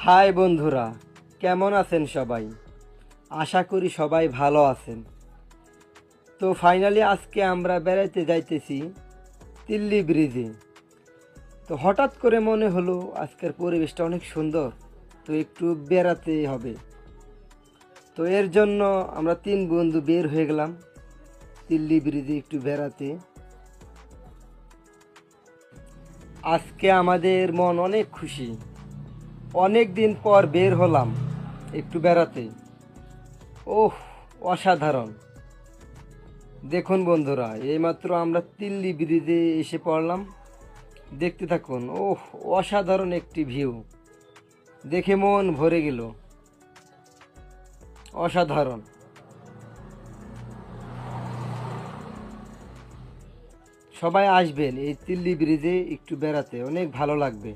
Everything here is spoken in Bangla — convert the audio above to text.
হাই বন্ধুরা, কেমন আছেন সবাই? আশা করি সবাই ভালো আছেন। তো ফাইনালি আজকে আমরা বেড়াইতে যাইতেছি তিল্লি ব্রিজে। তো হঠাৎ করে মনে হলো আজকের পরিবেশটা অনেক সুন্দর, তো একটু বেড়াতে হবে। তো এর জন্য আমরা তিন বন্ধু বের হয়ে গেলাম তিল্লি ব্রিজে একটু বেড়াতে। আজকে আমাদের মন অনেক খুশি, অনেক দিন পর বের হলাম একটু বেড়াতে। ওহ, অসাধারণ! দেখুন বন্ধুরা, এইমাত্র আমরা তিল্লি ব্রিজে এসে পড়লাম। দেখতে থাকুন। ওহ, অসাধারণ একটি ভিউ, দেখে মন ভরে গেল। অসাধারণ! সবাই আসবেন এই তিল্লি ব্রিজে একটু বেড়াতে, অনেক ভালো লাগবে।